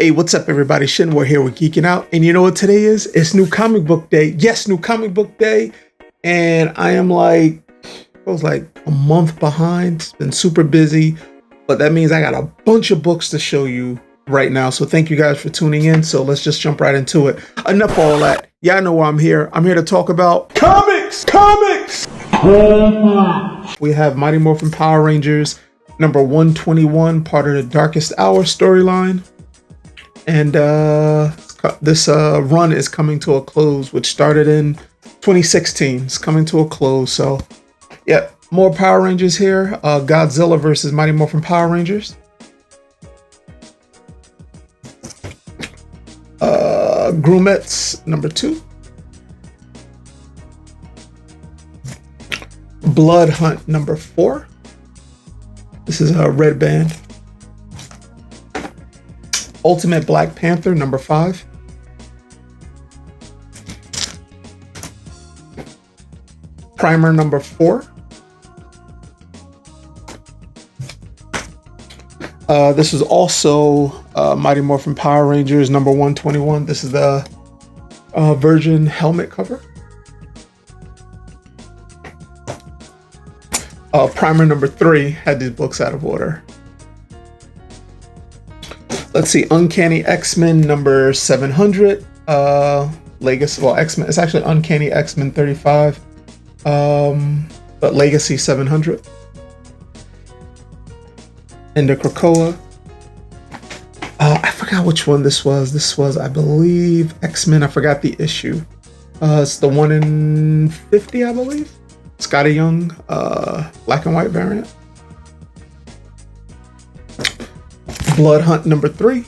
Hey, what's up, everybody? Shinwar here with Geeking Out. And you know what today is? It's New Comic Book Day. Yes, New Comic Book Day. And I am like, I was like a month behind. It's been super busy. But that means I got a bunch of books to show you right now. So thank you guys for tuning in. So let's just jump right into it. Enough of all that. Y'all know why I'm here. I'm here to talk about comics. We have Mighty Morphin Power Rangers number 121, part of the Darkest Hour storyline. And this run is coming to a close, which started in 2016. It's coming to a close. So, yeah, more Power Rangers here. Godzilla versus Mighty Morphin Power Rangers. Grumettes number 2. Blood Hunt number 4. This is a Red Band. Ultimate Black Panther number 5. Primer number 4. This is also Mighty Morphin Power Rangers number 121. This is the Virgin helmet cover. Primer number 3. Had these books out of order. Let's see, Uncanny X-Men number 700. Legacy, well, X-Men, it's actually Uncanny X-Men 35. But Legacy 700. Enda Krakoa. I forgot which one this was. This was, I believe, X-Men. I forgot the issue. It's the 1 in 50, I believe. Scotty Young, black and white variant. Blood Hunt number 3.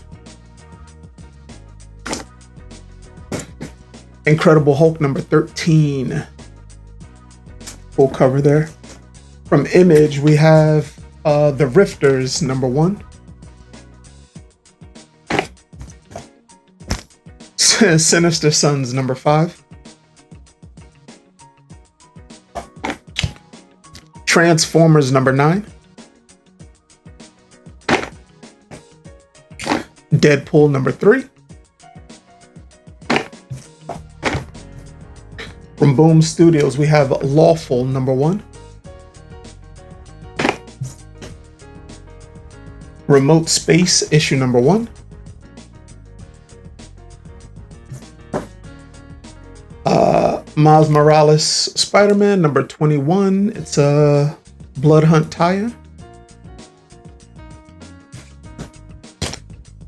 Incredible Hulk number 13. Full cover there. From Image, we have The Rifters number 1. Sinister Sons number 5. Transformers number 9. Deadpool number 3. From Boom Studios, we have Lawful number 1. Remote Space issue number 1. Miles Morales Spider-Man number 21. It's a Blood Hunt tie-in.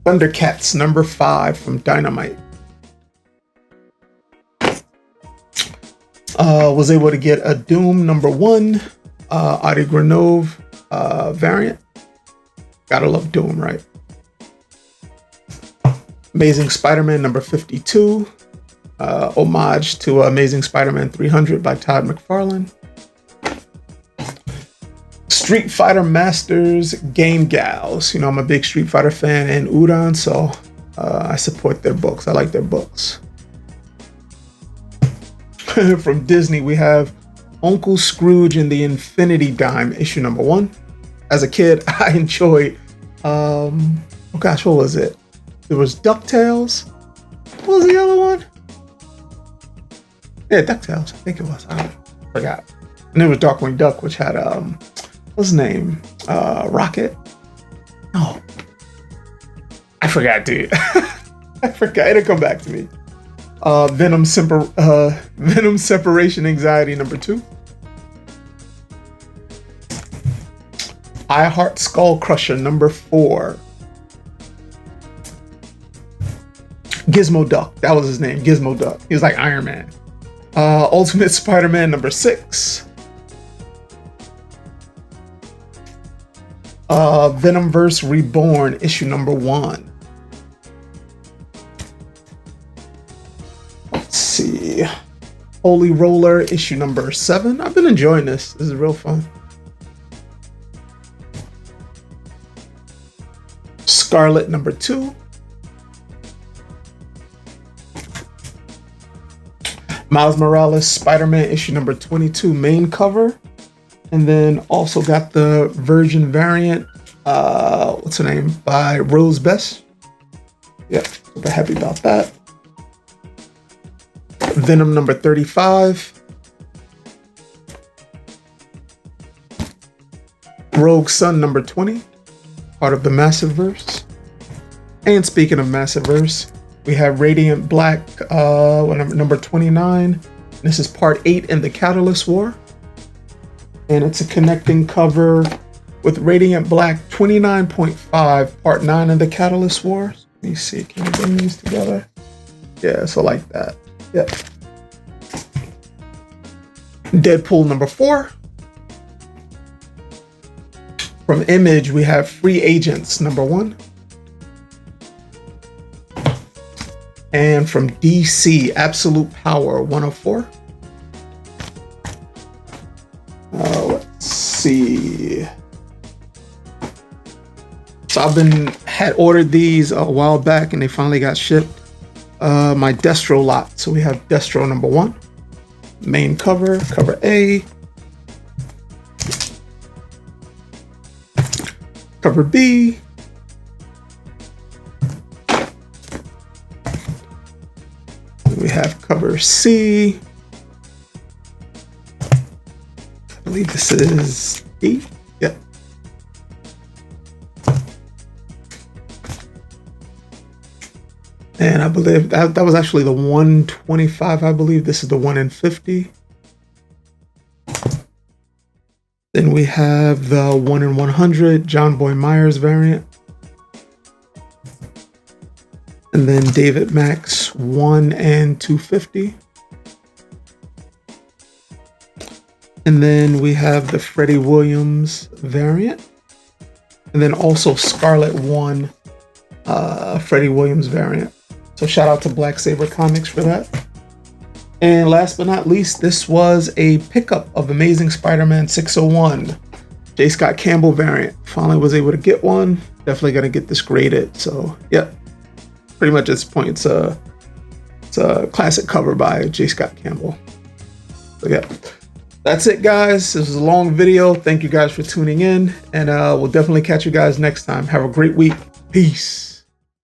Thundercats number 5 from Dynamite. Was able to get a Doom number 1, Adi Granove variant. Gotta love Doom, right? Amazing Spider-Man number 52. Homage to Amazing Spider-Man 300 by Todd McFarlane. Street Fighter Masters Game Gals. You know, I'm a big Street Fighter fan and Udon, so I support their books. I like their books. From Disney, we have Uncle Scrooge and the Infinity Dime, issue number 1. As a kid, I enjoyed, oh gosh, what was it? There was DuckTales. What was the other one? Yeah, DuckTales, I think it was. I forgot. And there was Darkwing Duck, which had, what's his name? Rocket? No. I forgot, dude. I forgot. It'll come back to me. Venom Separation Anxiety number 2. I Heart Skull Crusher number 4. Gizmo Duck. That was his name. Gizmo Duck. He was like Iron Man. Ultimate Spider-Man number 6. Venomverse Reborn issue number 1. Let's see. Holy Roller issue number 7. I've been enjoying this. This is real fun. Scarlett number 2. Miles Morales Spider-Man issue number 22 main cover. And then also got the Virgin variant, what's her name, by Rose Best. Yeah, super happy about that. Venom number 35. Rogue Sun number 20, part of the Massiveverse. And speaking of Massiveverse, we have Radiant Black number 29. This is part 8 in the Catalyst War. And it's a connecting cover with Radiant Black 29.5, part 9 in the Catalyst War. Let me see, can we bring these together? Yeah, so like that. Yep. Deadpool number 4. From Image, we have Free Agents number 1. And from DC, Absolute Power 104. Let's see. So had ordered these a while back and they finally got shipped. My Destro lot. So we have Destro number 1. Main cover, cover A. Cover B. We have cover C. I believe this is D. Yep. And I believe that was actually the 125, I believe. This is the 1 in 50. Then we have the 1 in 100 John Boy Myers variant. And then David Max 1 and 250. And then we have the Freddie Williams variant. And then also Scarlett 1 Freddie Williams variant. So shout out to Black Saber Comics for that. And last but not least, this was a pickup of Amazing Spider-Man 601 J. Scott Campbell variant. Finally was able to get one. Definitely gonna get this graded. So yeah, pretty much at this point, it's a classic cover by J. Scott Campbell. So yeah, that's it, guys. This was a long video. Thank you guys for tuning in, and we'll definitely catch you guys next time. Have a great week. Peace.